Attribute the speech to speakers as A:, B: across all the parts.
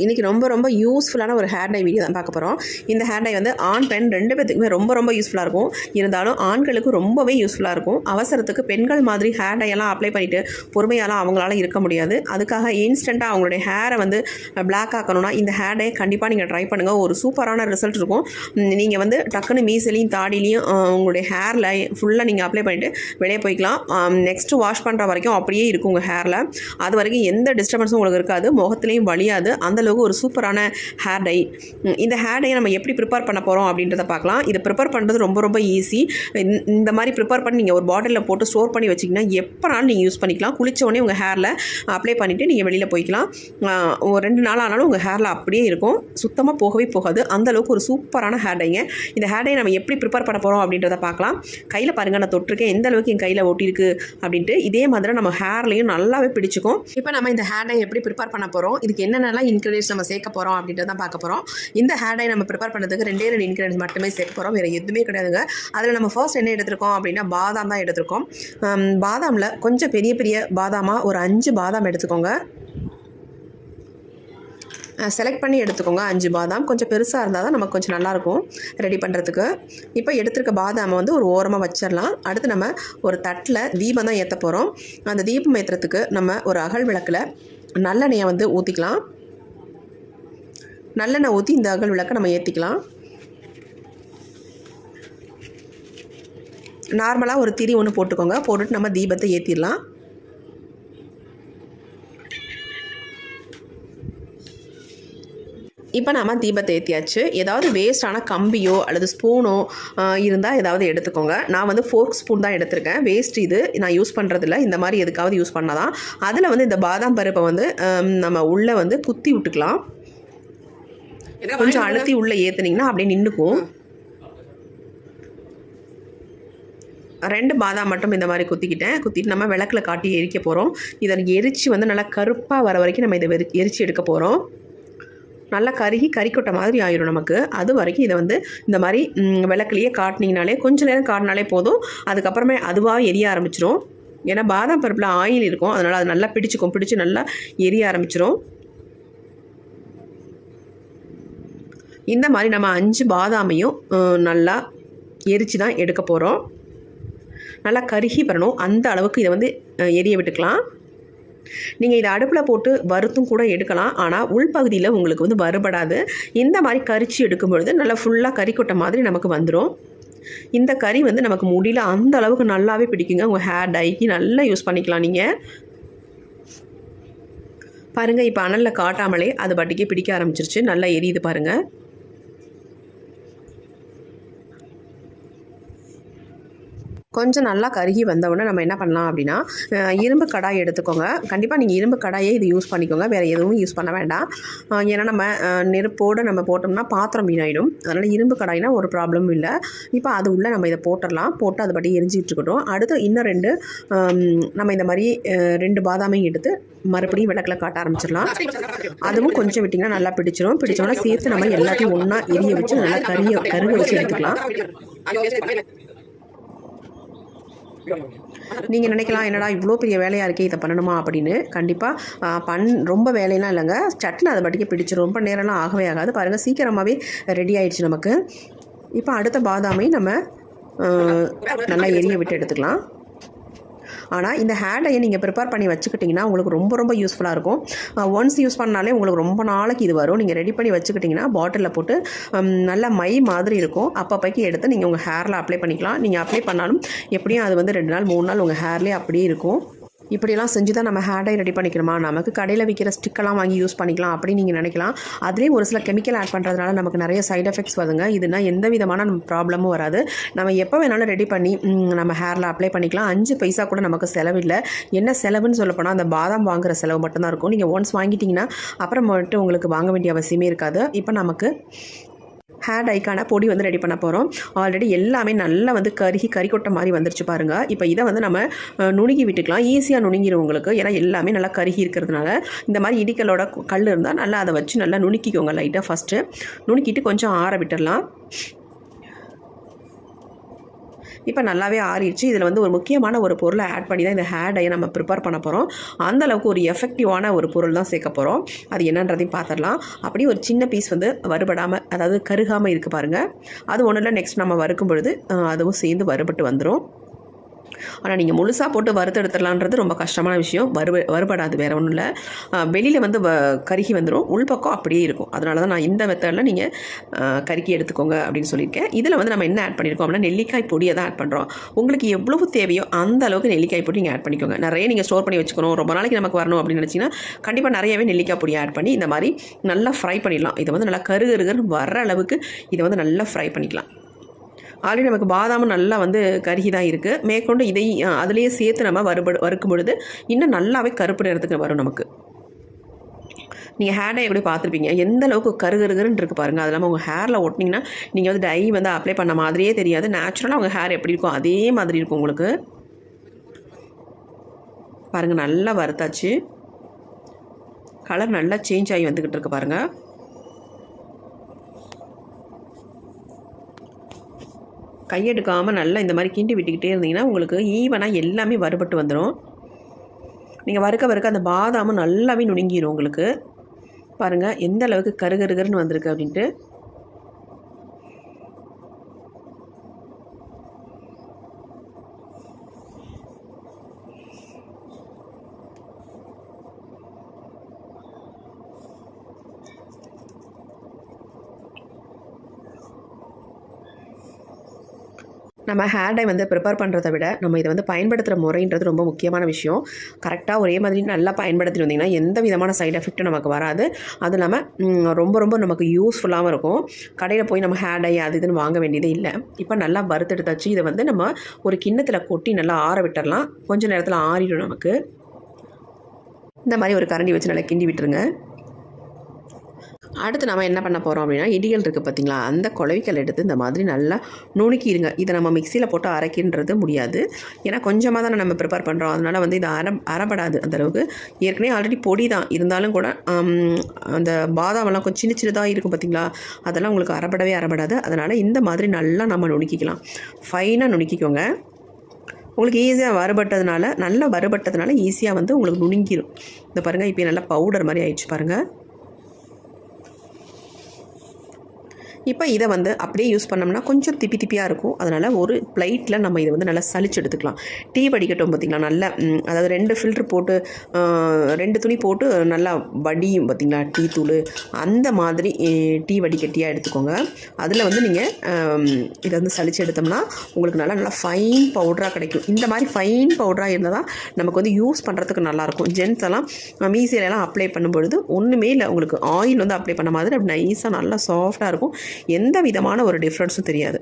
A: இன்றைக்கி ரொம்ப யூஸ்ஃபுல்லான ஒரு ஹேர் டை வீடியோ தான் பார்க்க போகிறோம். இந்த ஹேர் டை வந்து ஆண் பெண் 2 பேத்துக்குமே ரொம்ப யூஸ்ஃபுல்லாக இருக்கும். இருந்தாலும் ஆண்களுக்கு ரொம்பவே யூஸ்ஃபுல்லாக இருக்கும். அவசரத்துக்கு பெண்கள் மாதிரி ஹேர் டையெல்லாம் அப்ளை பண்ணிவிட்டு பொறுமையாலாம் அவங்களால இருக்க முடியாது. அதுக்காக இன்ஸ்டண்ட்டாக அவங்களுடைய ஹேரை வந்து பிளாக் ஆக்கணும்னா இந்த ஹேர் டை கண்டிப்பாக நீங்கள் ட்ரை பண்ணுங்கள். ஒரு சூப்பரான ரிசல்ட் இருக்கும். நீங்கள் வந்து டக்குன்னு மீசலையும் தாடிலையும் உங்களுடைய ஹேரில் ஃபுல்லாக நீங்கள் அப்ளை பண்ணிவிட்டு வெளியே போய்க்கலாம். நெக்ஸ்ட்டு வாஷ் பண்ணுற வரைக்கும் அப்படியே இருக்கும் உங்கள் ஹேரில். அது வரைக்கும் எந்த டிஸ்டர்பன்ஸும் உங்களுக்கு இருக்காது, முகத்துலேயும் வலியாது. அந்த ஒரு சூப்பரான ஹேர் டை. இந்த ஹேர் டை நம்ம எப்படி ப்ரிப்பேர் பண்ண போகிறோம் அப்படின்றத பார்க்கலாம். இதை ப்ரிப்பேர் பண்ணுறது ரொம்ப ஈஸி. இந்த மாதிரி ப்ரிப்பேர் பண்ணி நீங்கள் ஒரு பாட்டிலில் போட்டு ஸ்டோர் பண்ணி வச்சிங்கன்னா எப்போனாலும் நீங்கள் யூஸ் பண்ணிக்கலாம். குளிச்ச உடனே உங்கள் ஹேரில் அப்ளை பண்ணிவிட்டு நீங்கள் வெளியில் போய்க்கலாம். ஒரு 2 நாள் ஆனாலும் உங்கள் ஹேரில் அப்படியே இருக்கும், சுத்தமாக போகவே போகாது. அந்தளவுக்கு ஒரு சூப்பரான ஹேர் டைங்க. இந்த ஹேர் டை நம்ம எப்படி ப்ரிப்பேர் பண்ண போகிறோம் அப்படின்றத பார்க்கலாம். கையில் பாருங்கள், நான் தொட்டிருக்கேன் எந்த அளவுக்கு என் கையில் ஒட்டியிருக்கு அப்படின்ட்டு. இதே மாதிரி நம்ம ஹேர்லையும் நல்லாவே பிடிச்சிக்கும். இப்போ நம்ம இந்த ஹேர் டை எப்படி ப்ரிப்பேர் பண்ண போகிறோம், இதுக்கு என்னென்னலாம் இன்க்ரீடியன்ஸ் நம்ம சேர்க்க போகிறோம் அப்படின்றத பார்க்க போகிறோம். இந்த ஹேர் டை நம்ம ப்ரிப்பேர் பண்ணுறதுக்கு 2 இன்க்ரீடியன்ஸ் மட்டுமே சேர்க்க போகிறோம், வேறு எதுவுமே கிடையாதுங்க. அதில் நம்ம ஃபர்ஸ்ட் என்ன எடுத்துருக்கோம் அப்படின்னா பாதாம் தான் எடுத்துருக்கோம். பாதாமில் கொஞ்சம் பெரிய பாதாமாக ஒரு 5 பாதாம் எடுத்துக்கோங்க. செலக்ட் பண்ணி எடுத்துக்கோங்க. 5 பாதாம் கொஞ்சம் பெருசாக இருந்தால் தான் நமக்கு கொஞ்சம் நல்லாயிருக்கும் ரெடி பண்ணுறதுக்கு. இப்போ எடுத்துருக்க பாதாமை வந்து ஒரு ஓரமாக வச்சிடலாம். அடுத்து நம்ம ஒரு தட்டில் தீபம் தான் ஏற்ற போகிறோம். அந்த தீபம் ஏற்றுறதுக்கு நம்ம ஒரு அகல் விளக்கில் நல்லெண்ணெயை வந்து ஊற்றிக்கலாம். நல்லெண்ணெய் ஊற்றி இந்த அகல் விளக்கை நம்ம ஏற்றிக்கலாம். நார்மலாக ஒரு திரி ஒன்று போட்டுக்கோங்க. போட்டுட்டு நம்ம தீபத்தை ஏற்றிடலாம். இப்போ நம்ம தீபத்தை ஏற்றியாச்சு. ஏதாவது வேஸ்டான கம்பியோ அல்லது ஸ்பூனோ இருந்தால் ஏதாவது எடுத்துக்கோங்க. நான் வந்து ஃபோர்க் ஸ்பூன் தான் எடுத்திருக்கேன். வேஸ்ட் இது நான் யூஸ் பண்ணுறதில்ல. இந்த மாதிரி எதுக்காவது யூஸ் பண்ணால் தான். அதில் வந்து இந்த பாதாம் பருப்பை வந்து நம்ம உள்ளே வந்து குத்தி விட்டுக்கலாம். கொஞ்சம் அழுத்தி உள்ளே ஏற்றுனீங்கன்னா அப்படியே நின்றுக்கும். 2 பாதாம் மட்டும் இந்த மாதிரி குத்திட்டு நம்ம விளக்கில் காட்டி எரிக்க போகிறோம். இதை எரித்து வந்து நல்லா கருப்பாக வர வரைக்கும் நம்ம இதை எரித்து எடுக்க போகிறோம். நல்லா கறிக்கொட்டை மாதிரி ஆயிடும் நமக்கு. அது வரைக்கும் இதை வந்து இந்த மாதிரி விளக்குலையே காட்டினீங்கனாலே கொஞ்சம் நேரம் காட்டினாலே போதும். அதுக்கப்புறமே அதுவாக எரிய ஆரம்பிச்சிடும். ஏன்னா பாதாம் பருப்பில் ஆயில் இருக்கும், அதனால் அது நல்லா பிடிச்சு நல்லா எரிய ஆரம்பிச்சிடும். இந்த மாதிரி நம்ம 5 பாதாமையும் நல்லா எரித்து தான் எடுக்க போகிறோம். நல்லா கருகி வரணும், அந்த அளவுக்கு இதை வந்து எரிய விட்டுக்கலாம். நீங்கள் இதை அடுப்பில் போட்டு வறுத்தும் கூட எடுக்கலாம். ஆனால் உள்பகுதியில் உங்களுக்கு வந்து வறுபடாது. இந்த மாதிரி கரிச்சு எடுக்கும் பொழுது நல்லா ஃபுல்லாக கறிக்கொட்டை மாதிரி நமக்கு வந்துடும். இந்த கறி வந்து நமக்கு முடியல அந்த அளவுக்கு நல்லாவே பிடிக்குங்க. உங்கள் ஹேர் டைக்கு நல்லா யூஸ் பண்ணிக்கலாம் நீங்கள். பாருங்கள், இப்போ அனலில் காட்டாமலே அது பாட்டிக்கே பிடிக்க ஆரம்பிச்சிருச்சு. நல்லா எரியுது பாருங்கள். கொஞ்சம் நல்லா கருகி வந்தவுடனே நம்ம என்ன பண்ணலாம் அப்படின்னா இரும்பு கடாய் எடுத்துக்கோங்க. கண்டிப்பாக நீங்கள் இரும்பு கடாயே இது யூஸ் பண்ணிக்கோங்க, வேறு எதுவும் யூஸ் பண்ண வேண்டாம். ஏன்னா நம்ம நெருப்போடு நம்ம போட்டோம்னா பாத்திரம் வீணாயிடும். அதனால் இரும்பு கடாய்னா ஒரு ப்ராப்ளமும் இல்லை. இப்போ அது உள்ளே நம்ம இதை போட்டுடலாம். போட்டு அது படி எரிஞ்சிட்டு இருக்கட்டும். அடுத்து இன்னும் 2 நம்ம இந்த மாதிரி 2 பாதாமையும் எடுத்து மறுபடியும் விளக்கில் காட்ட ஆரம்பிச்சிடலாம். அதுவும் கொஞ்சம் விட்டிங்கன்னா நல்லா பிடிச்சோன்னா சேர்த்து நம்ம எல்லாத்தையும் ஒன்றா எரிய வச்சு நல்லா கருக வச்சு எடுத்துக்கலாம். நீங்கள் நினைக்கலாம், என்னடா இவ்வளோ பெரிய வேலையாக இருக்கே, இதை பண்ணணுமா அப்படின்னு. கண்டிப்பாக ரொம்ப வேலையெல்லாம் இல்லைங்க. சட்டுன்னு அதை பாட்டுக்கே பிடிச்சிடும். ரொம்ப நேரம்லாம் ஆகவே ஆகாது. பாருங்கள், சீக்கிரமாகவே ரெடி ஆகிடுச்சு நமக்கு. இப்போ அடுத்த பாதாமை நம்ம நல்லா எரிய விட்டு எடுத்துக்கலாம். ஆனால் இந்த ஹேர் டையை நீங்கள் ப்ரிப்பேர் பண்ணி வச்சுக்கிட்டிங்கன்னா உங்களுக்கு ரொம்ப யூஸ்ஃபுல்லாக இருக்கும். ஒன்ஸ் யூஸ் பண்ணாலே உங்களுக்கு ரொம்ப நாளைக்கு இது வரும். நீங்கள் ரெடி பண்ணி வச்சுக்கிட்டிங்கன்னா பாட்டிலில் போட்டு நல்லா மை மாதிரி இருக்கும். அப்பப்போக்கி எடுத்து நீங்கள் உங்கள் ஹேரில் அப்ளை பண்ணிக்கலாம். நீங்கள் அப்ளை பண்ணாலும் எப்படியும் அது வந்து 2 நாள் 3 நாள் உங்கள் ஹேர்லேயே அப்படியே இருக்கும். இப்படியெல்லாம் செஞ்சு தான் நம்ம ஹேர் டை ரெடி பண்ணிக்கணுமா, நமக்கு கடையில் விற்கிற ஸ்டிக்கெல்லாம் வாங்கி யூஸ் பண்ணிக்கலாம் அப்படின்னு நீங்கள் நினைக்கலாம். அதுலேயும் ஒரு சில கெமிக்கல் ஆட் பண்ணுறதுனால நமக்கு நிறைய சைட் எஃபெக்ட்ஸ் வருதுங்க. இதுனா எந்த விதமான ப்ராப்ளமும் வராது. நம்ம எப்போ வேணாலும் ரெடி பண்ணி நம்ம ஹேரில் அப்ளை பண்ணிக்கலாம். 5 பைசா கூட நமக்கு செலவில்லை. என்ன செலவுன்னு சொல்லப்போனால் அந்த பாதாம் வாங்குகிற செலவு மட்டும்தான் இருக்கும். நீங்கள் ஒன்ஸ் வாங்கிட்டிங்கன்னா அப்புறம் மட்டும் உங்களுக்கு வாங்க வேண்டிய அவசியமே இருக்காது. இப்போ நமக்கு ஹேர் டைக்கான பொடி வந்து ரெடி பண்ண போகிறோம். ஆல்ரெடி எல்லாமே நல்லா வந்து கறிக்கொட்டை மாதிரி வந்துருச்சு பாருங்கள். இப்போ இதை வந்து நம்ம நுணுகி விட்டுக்கலாம். ஈஸியாக நுணுங்கிடும் உங்களுக்கு. ஏன்னா எல்லாமே நல்லா கருகி இருக்கிறதுனால இந்த மாதிரி இடிக்கலோட கல் இருந்தால் நல்லா அதை வச்சு நல்லா நுணுக்கிக்கோங்க. லைட்டாக ஃபஸ்ட்டு நுணுக்கிட்டு கொஞ்சம் ஆற விட்டுடலாம். இப்போ நல்லாவே ஆறிடுச்சு. இதில் வந்து ஒரு முக்கியமான ஒரு பொருளை ஆட் பண்ணி தான் இந்த ஹேர் டையை நம்ம ப்ரிப்பேர் பண்ண போகிறோம். அந்தளவுக்கு ஒரு எஃபெக்டிவான ஒரு பொருள் தான் சேர்க்க போகிறோம். அது என்னன்றதையும் பார்த்துடலாம். அப்படியே ஒரு சின்ன பீஸ் வந்து வறுபடாமல், அதாவது கருகாமல் இருக்குது பாருங்கள். அது ஒன்றும் இல்லை, நெக்ஸ்ட் நம்ம வறுக்கும் பொழுது அதுவும் சேர்ந்து வறுபட்டு வந்துடும். ஆனால் நீங்கள் முழுசாக போட்டு வறுத்து எடுத்துடலான்றது ரொம்ப கஷ்டமான விஷயம். வறுபடாது, வேறு ஒன்றும் இல்லை. வெளியில் வந்து கருகி வந்துடும், உள்பக்கம் அப்படியே இருக்கும். அதனால தான் நான் இந்த மெத்தடில் நீங்கள் கருக்கி எடுத்துக்கோங்க அப்படின்னு சொல்லியிருக்கேன். இதில் வந்து நம்ம என்ன ஆட் பண்ணியிருக்கோம் அப்படின்னா நெல்லிக்காய் பொடியை தான் ஆட் பண்ணுறோம். உங்களுக்கு எவ்வளவு தேவையோ அந்த அளவுக்கு நெல்லிக்காய் பொடி நீங்கள் ஆட் பண்ணிக்கோங்க. நிறைய நீங்கள் ஸ்டோர் பண்ணி வச்சுக்கணும், ரொம்ப நாளைக்கு நமக்கு வரணும் அப்படின்னு நினச்சிங்கன்னா கண்டிப்பாக நிறையவே நெல்லிக்காய் பொடியை ஆட் பண்ணி இந்த மாதிரி நல்லா ஃப்ரை பண்ணிடலாம். இதை வந்து நல்லா கருகருகன்னு வர அளவுக்கு இதை வந்து நல்லா ஃப்ரை பண்ணிக்கலாம். ஆல்ரெடி நமக்கு பாதாமும் நல்லா வந்து கருகி தான் இருக்குது. மேற்கொண்டு இதை அதுலேயே சேர்த்து நம்ம வறுக்கும் பொழுது இன்னும் நல்லாவே கருப்பு நிறத்துக்கு வரும் நமக்கு. நீங்கள் ஹேர் டை எப்படி பார்த்துருப்பீங்க, எந்த அளவுக்கு கருகருகருன்னு இருக்குது பாருங்கள். அது இல்லாமல் உங்கள் ஹேரில் ஒட்டினீங்கன்னா நீங்கள் வந்து டை வந்து அப்ளை பண்ண மாதிரியே தெரியாது. நேச்சுரலாக உங்கள் ஹேர் எப்படி இருக்கும் அதே மாதிரி இருக்கும் உங்களுக்கு. பாருங்கள், நல்லா வறுத்தாச்சு. கலர் நல்லா சேஞ்ச் ஆகி வந்துக்கிட்டு இருக்கு பாருங்கள். கையெடுக்காமல் நல்லா இந்த மாதிரி கிண்டி விட்டுக்கிட்டே இருந்தீங்கன்னா உங்களுக்கு ஈவனாக எல்லாமே வறுபட்டு வந்துடும். நீங்கள் வறுக்க அந்த பாதாமும் நல்லாவே நுணுங்கிடும் உங்களுக்கு. பாருங்கள் எந்த அளவுக்கு கருகருகருன்னு வந்திருக்கு அப்படின்ட்டு. நம்ம ஹேர் டை வந்து ப்ரிப்பேர் பண்ணுறதை விட நம்ம இதை வந்து பயன்படுத்துகிற முறைன்றது ரொம்ப முக்கியமான விஷயம். கரெக்டாக ஒரே மாதிரி நல்லா பயன்படுத்திட்டு வந்திங்கன்னா எந்த விதமான சைடு எஃபெக்ட்டும் நமக்கு வராது. அதுவும் இல்லாமல் ரொம்ப நமக்கு யூஸ்ஃபுல்லாகவும் இருக்கும். கடையில் போய் நம்ம ஹேர் டை அது இதுன்னு வாங்க வேண்டியதே இல்லை. இப்போ நல்லா வறுத்தெடுத்தாச்சு. இதை வந்து நம்ம ஒரு கிண்ணத்தில் கொட்டி நல்லா ஆற விட்டுடலாம். கொஞ்சம் நேரத்தில் ஆறிடும் நமக்கு. இந்த மாதிரி ஒரு கரண்டி வச்சு நல்லா கிண்டி விட்டுருங்க. அடுத்து நம்ம என்ன பண்ண போகிறோம் அப்படின்னா இடிகள் இருக்குது பார்த்திங்களா, அந்த குழவிக்கல் எடுத்து இந்த மாதிரி நல்லா நுணுக்கிடுங்க. இதை நம்ம மிக்சியில் போட்டு அரைக்கின்றது முடியாது. ஏன்னா கொஞ்சமாக தானே நம்ம ப்ரிப்பேர் பண்ணுறோம். அதனால் வந்து இது அரைப்படாது அந்தளவுக்கு. ஏற்கனவே ஆல்ரெடி பொடி தான் இருந்தாலும் கூட அந்த பாதாமெல்லாம் கொஞ்சம் சின்னதாக இருக்கும் பார்த்திங்களா, அதெல்லாம் உங்களுக்கு அரைப்படாது. அதனால் இந்த மாதிரி நல்லா நம்ம நுணுக்கிக்கலாம். ஃபைனாக நுணுக்கிக்கோங்க. உங்களுக்கு ஈஸியாக வறுபட்டதுனால ஈஸியாக வந்து உங்களுக்கு நுணுங்கிடும். இந்த பாருங்கள், இப்போ நல்லா பவுடர் மாதிரி ஆயிடுச்சு பாருங்கள். இப்போ இதை வந்து அப்படியே யூஸ் பண்ணோம்னா கொஞ்சம் திப்பியாக இருக்கும். அதனால் ஒரு பிளேட்டில் நம்ம இதை வந்து நல்லா சளிச்சு எடுத்துக்கலாம். டீ வடிகட்டும் பார்த்திங்களா, நல்லா அதாவது 2 ஃபில்ட்ரு போட்டு 2 துணி போட்டு நல்லா வடியும் பார்த்திங்களா டீ தூள், அந்த மாதிரி டீ வடிகட்டியாக எடுத்துக்கோங்க. அதில் வந்து நீங்கள் இதை வந்து சளிச்சு எடுத்தோம்னா உங்களுக்கு நல்லா ஃபைன் பவுடராக கிடைக்கும். இந்த மாதிரி ஃபைன் பவுடராக இருந்தால் தான் நமக்கு வந்து யூஸ் பண்ணுறதுக்கு நல்லாயிருக்கும். ஜென்ஸ் எல்லாம் மீசிலெல்லாம் அப்ளை பண்ணும்பொழுது ஒன்றுமே இல்லை, உங்களுக்கு ஆயில் வந்து அப்ளை பண்ண மாதிரி அப்படி நைஸாக நல்லா சாஃப்டாக இருக்கும். எந்த விதமான ஒரு டிஃப்ரென்ஸும் தெரியாது.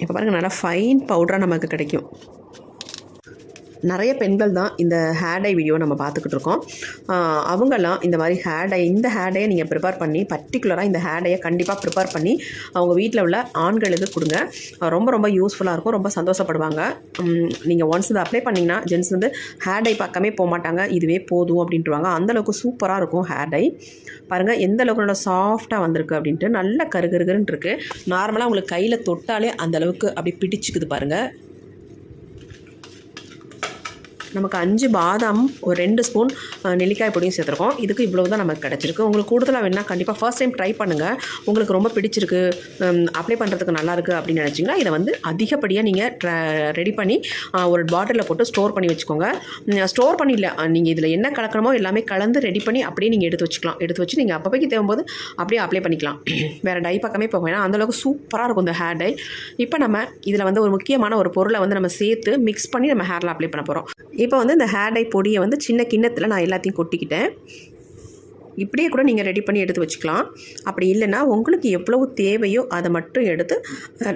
A: இப்போ பாருங்கள், நல்லா ஃபைன் பவுடராக நமக்கு கிடைக்கும். நிறைய பெண்கள் தான் இந்த ஹேர் டை வீடியோ நம்ம பார்த்துக்கிட்டு இருக்கோம். அவங்கெல்லாம் இந்த மாதிரி இந்த ஹேர் டையை நீங்கள் ப்ரிப்பேர் பண்ணி, பர்டிகுலராக இந்த ஹேர் டையை கண்டிப்பாக ப்ரிப்பேர் பண்ணி அவங்க வீட்டில் உள்ள ஆண்களுக்கு கொடுங்க. ரொம்ப யூஸ்ஃபுல்லாக இருக்கும், ரொம்ப சந்தோஷப்படுவாங்க. நீங்கள் ஒன்ஸ் இதை அப்ளை பண்ணிங்கன்னா ஜென்ஸ் வந்து ஹேர் டை பக்கமே போக மாட்டாங்க, இதுவே போதும் அப்படின்ட்டுருவாங்க. அந்தளவுக்கு சூப்பராக இருக்கும் ஹேர் டை. பாருங்கள் எந்த அளவுக்கு நல்லா சாஃப்டாக வந்திருக்கு அப்படின்ட்டு. நல்ல கருகருன்னு இருக்குது. நார்மலாக உங்களுக்கு கையில் தொட்டாலே அந்தளவுக்கு அப்படி பிடிச்சிக்குது பாருங்கள். நமக்கு 5 பாதாம், ஒரு 2 ஸ்பூன் நெல்லிக்காய் பொடியும் சேர்த்துருக்கோம். இதுக்கு இவ்வளோ தான் நமக்கு கிடச்சிருக்கு. உங்களுக்கு கூடுதலாக வேணால் கண்டிப்பாக ஃபர்ஸ்ட் டைம் ட்ரை பண்ணுங்கள். உங்களுக்கு ரொம்ப பிடிச்சிருக்கு, அப்ளை பண்ணுறதுக்கு நல்லாயிருக்கு அப்படின்னு நினச்சிங்கன்னா இதை வந்து அதிகப்படியாக நீங்கள் ரெடி பண்ணி ஒரு பாட்டிலில் போட்டு ஸ்டோர் பண்ணி வச்சுக்கோங்க. ஸ்டோர் பண்ணிடல, நீங்கள் இதில் என்ன கலக்கணுமோ எல்லாமே கலந்து ரெடி பண்ணி அப்படியே நீங்கள் எடுத்து வச்சுக்கலாம். எடுத்து வச்சு நீங்கள் அப்போதைக்கு தேவைம்போது அப்படியே அப்ளை பண்ணிக்கலாம். வேறு டை பக்கமே போக வேணாம். அந்தளவுக்கு சூப்பராக இருக்கும் இந்த ஹேர் டை. இப்போ நம்ம இதில் வந்து ஒரு முக்கியமான ஒரு பொருளை வந்து நம்ம சேர்த்து மிக்ஸ் பண்ணி நம்ம ஹேரில் அப்ளை பண்ண போகிறோம். இப்போ வந்து இந்த ஹேர் டை பொடியை வந்து சின்ன கிண்ணத்தில் நான் எல்லாத்தையும் கொட்டிக்கிட்டேன். இப்படியே கூட நீங்கள் ரெடி பண்ணி எடுத்து வச்சுக்கலாம். அப்படி இல்லைன்னா உங்களுக்கு எவ்வளவு தேவையோ அதை மட்டும் எடுத்து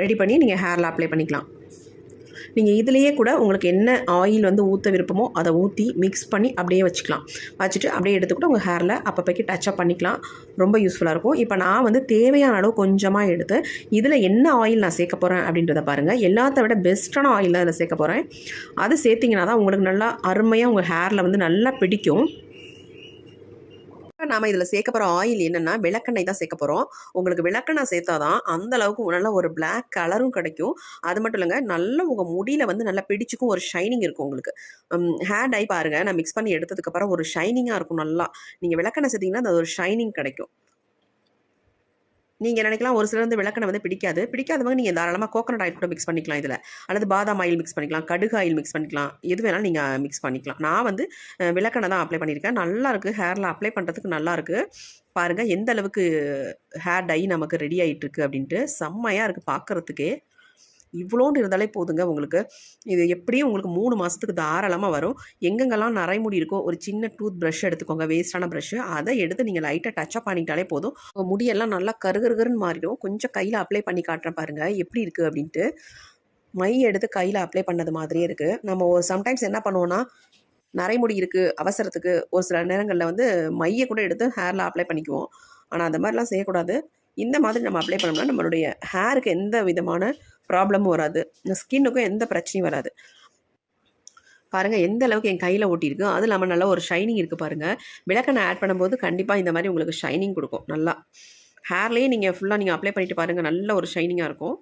A: ரெடி பண்ணி நீங்கள் ஹேரில் அப்ளை பண்ணிக்கலாம். நீங்கள் இதிலேயே கூட உங்களுக்கு என்ன ஆயில் வந்து ஊற்ற விருப்பமோ அதை ஊற்றி மிக்ஸ் பண்ணி அப்படியே வச்சுக்கலாம். வச்சுட்டு அப்படியே எடுத்துக்கூட உங்கள் ஹேரில் அப்பப்போக்கி டச்சப் பண்ணிக்கலாம். ரொம்ப யூஸ்ஃபுல்லாக இருக்கும். இப்போ நான் வந்து தேவையான அளவு கொஞ்சமாக எடுத்து இதில் என்ன ஆயில் நான் சேர்க்க போகிறேன் அப்படின்றத பாருங்கள். எல்லாத்த விட பெஸ்ட்டான ஆயில் தான் இதில் சேர்க்க போகிறேன். அது சேர்த்திங்கன்னா தான் உங்களுக்கு நல்லா அருமையாக உங்கள் ஹேரில் வந்து நல்லா பிடிக்கும். நாம இதில் சேர்க்க போகிற ஆயில் என்னென்னா விளக்கெண்ணெய் தான் சேர்க்க போகிறோம். உங்களுக்கு விளக்கெண்ணெய் சேர்த்தா தான் அந்த அளவுக்கு நல்ல ஒரு பிளாக் கலரும் கிடைக்கும். அது மட்டும் இல்லைங்க, நல்ல உங்கள் முடியில் வந்து நல்லா பிடிச்சிக்கும், ஒரு ஷைனிங் இருக்கும் உங்களுக்கு. ஹேர் டை பாருங்கள், நான் மிக்ஸ் பண்ணி எடுத்ததுக்கப்புறம் ஒரு ஷைனிங்காக இருக்கும் நல்லா. நீங்கள் விளக்கெண்ணெய் சேர்த்திங்கன்னா அது ஒரு ஷைனிங் கிடைக்கும். நீங்கள் நினைக்கலாம் ஒரு சிலர் வந்து விளக்கெண்ணெய் வந்து பிடிக்காதவங்க நீங்கள் தாராளமாக கோகனட் ஆயில் கூட மிக்ஸ் பண்ணிக்கலாம் இதில். அல்லது பாதாம் ஆயில் மிக்ஸ் பண்ணிக்கலாம், கடுகு ஆயில் மிக்ஸ் பண்ணிக்கலாம், எது வேணாலும் நீங்கள் மிக்ஸ் பண்ணிக்கலாம். நான் வந்து விளக்கெண்ணெய் தான் அப்ளை பண்ணியிருக்கேன். நல்லாயிருக்கு, ஹேரில் அப்ளை பண்ணுறதுக்கு நல்லாயிருக்கு. பாருங்கள் எந்த அளவுக்கு ஹேர் டை நமக்கு ரெடி ஆகிட்டுருக்கு அப்படின்ட்டு. செம்மையாக இருக்குது பார்க்குறதுக்கே. இவ்வளோண்டு இருந்தாலே போதுங்க உங்களுக்கு. இது எப்படியும் உங்களுக்கு 3 மாதத்துக்கு தாராளமாக வரும். எங்கெங்கெல்லாம் நரைமுடி இருக்கோ ஒரு சின்ன டூத் ப்ரஷ் எடுத்துக்கோங்க, வேஸ்ட்டான ப்ரஷ்ஷு. அதை எடுத்து நீங்கள் லைட்டாக டச்சப் பண்ணிட்டாலே போதும். முடியெல்லாம் நல்லா கருகருன்னு மாறிடும். கொஞ்சம் கையில் அப்ளை பண்ணி காட்டுறேன் பாருங்கள் எப்படி இருக்குது அப்படின்ட்டு. மை எடுத்து கையில் அப்ளை பண்ணது மாதிரியே இருக்குது. நம்ம சம்டைம்ஸ் என்ன பண்ணுவோன்னா, நரைமுடி இருக்குது அவசரத்துக்கு ஒரு சில நேரங்களில் வந்து மையை கூட எடுத்து ஹேரில் அப்ளை பண்ணிக்குவோம். ஆனால் அந்த மாதிரிலாம் செய்யக்கூடாது. இந்த மாதிரி நம்ம அப்ளை பண்ணோம்னா நம்மளுடைய ஹேருக்கு எந்த விதமான ப்ராப்ளமும் வராது, ஸ்கின்னுக்கும் எந்த பிரச்சனையும் வராது. பாருங்கள் எந்த அளவுக்கு என் கையில் ஒட்டியிருக்கு. அது இல்லாமல் நல்லா ஒரு ஷைனிங் இருக்குது பாருங்கள். விளக்கெண்ணெய் ஆட் பண்ணும்போது கண்டிப்பாக இந்த மாதிரி உங்களுக்கு ஷைனிங் கொடுக்கும். நல்லா ஹேர்லேயே நீங்கள் ஃபுல்லாக நீங்கள் அப்ளை பண்ணிவிட்டு பாருங்கள், நல்ல ஒரு ஷைனிங்காக இருக்கும்.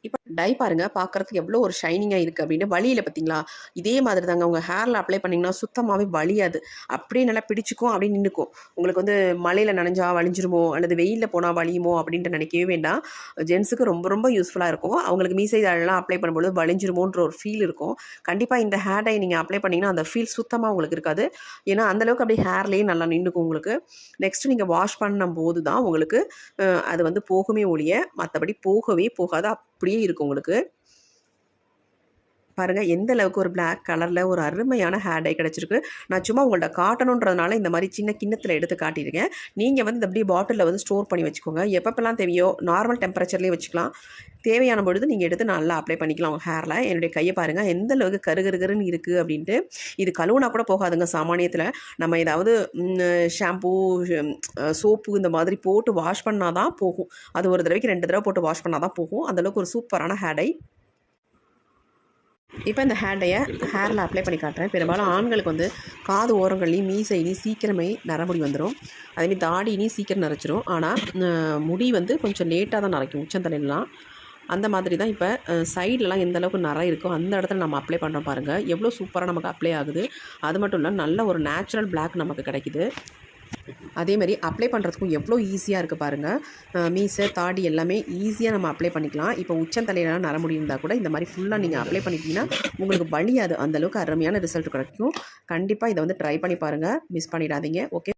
A: இப்போ டை பாருங்கள் பார்க்குறதுக்கு எவ்வளோ ஒரு ஷைனிங்காக இருக்குது அப்படின்னு. வலியில் பார்த்தீங்களா, இதே மாதிரி தாங்க உங்கள் ஹேரில் அப்ளை பண்ணிங்கன்னா சுத்தமாகவே வலியாது. அப்படியே நல்லா பிடிச்சிக்கும், அப்படியே நின்றுக்கும். உங்களுக்கு வந்து மழையில் நனைஞ்சா வலிஞ்சிருமோ அல்லது வெயிலில் போனால் வலியுமோ அப்படின்ட்டு நினைக்கவே வேண்டாம். ஜென்ஸுக்கு ரொம்ப ரொம்ப யூஸ்ஃபுல்லாக இருக்கும். அவங்களுக்கு மீசை இதெல்லாம் அப்ளை பண்ணும்போது வலிஞ்சிருமோன்ற ஒரு ஃபீல் இருக்கும். கண்டிப்பாக இந்த ஹேர் டை நீங்கள் அப்ளை பண்ணிங்கன்னா அந்த ஃபீல் சுத்தமாக உங்களுக்கு இருக்காது. ஏன்னா அந்தளவுக்கு அப்படியே ஹேர்லேயே நல்லா நின்றுக்கும் உங்களுக்கு. நெக்ஸ்ட்டு நீங்கள் வாஷ் பண்ணும்போது தான் உங்களுக்கு அது வந்து போகுமே ஒழிய மற்றபடி போகவே போகாது, அப்படியே இருக்கும் உங்களுக்கு. பாருங்கள் எந்த அளவுக்கு ஒரு பிளாக் கலரில் ஒரு அருமையான ஹேர் டை கிடச்சிருக்கு. நான் சும்மா உங்கள்கிட்ட காட்டணுன்றதுனால இந்த மாதிரி சின்ன கிண்ணத்தில் எடுத்து காட்டியிருக்கேன். நீங்கள் வந்து இந்த அப்படியே பாட்டிலில் வந்து ஸ்டோர் பண்ணி வச்சுக்கோங்க. எப்பப்பெல்லாம் தேவையோ நார்மல் டெம்பரேச்சர்லேயே வச்சுக்கலாம். தேவையான பொழுது நீங்கள் எடுத்து நல்லா அப்ளை பண்ணிக்கலாம் உங்கள் ஹேரில். என்னுடைய கையை பாருங்கள் எந்த அளவுக்கு கருகருன்னு இருக்குது அப்படின்ட்டு. இது கழுவுனா கூட போகாதுங்க சாமானியத்தில். நம்ம ஏதாவது ஷாம்பூ சோப்பு இந்த மாதிரி போட்டு வாஷ் பண்ணால் தான் போகும். அது ஒரு தடவைக்கு 2 தடவை போட்டு வாஷ் பண்ணால் தான் போகும். அந்தளவுக்கு ஒரு சூப்பரான ஹேர் டை. இப்போ இந்த ஹேர் டையை ஹேரில் அப்ளை பண்ணி காட்டுறேன். பெரும்பாலும் ஆண்களுக்கு வந்து காது ஓரங்கள்லேயும் மீசையிலையும் சீக்கிரமே நரமுடி வந்துடும். அதேமாதிரி தாடியிலையும் சீக்கிரம் நரைச்சிரும். ஆனால் முடி வந்து கொஞ்சம் லேட்டாக தான் நரைக்கும், உச்சந்தலையெல்லாம். அந்த மாதிரி தான் இப்போ சைட்லலாம் எந்த அளவுக்கு நரை இருக்கோ அந்த இடத்துல நம்ம அப்ளை பண்ணுறோம் பாருங்கள். எவ்வளோ சூப்பராக நமக்கு அப்ளை ஆகுது. அது மட்டும் இல்லை நல்ல ஒரு நேச்சுரல் பிளாக் நமக்கு கிடைக்குது. அதேமாதிரி அப்ளை பண்ணுறதுக்கும் எவ்வளோ ஈஸியாக இருக்குது பாருங்கள். மீசை தாடி எல்லாமே ஈஸியாக நம்ம அப்ளை பண்ணிக்கலாம். இப்போ உச்சந்தலையெல்லாம் நரமுடி இருந்தால் கூட இந்த மாதிரி ஃபுல்லாக நீங்கள் அப்ளை பண்ணிட்டீங்கன்னா உங்களுக்கு வலியாது. அந்தளவுக்கு அருமையான ரிசல்ட் கிடைக்கும். கண்டிப்பாக இதை வந்து ட்ரை பண்ணி பாருங்கள், மிஸ் பண்ணிடாதீங்க. ஓகே.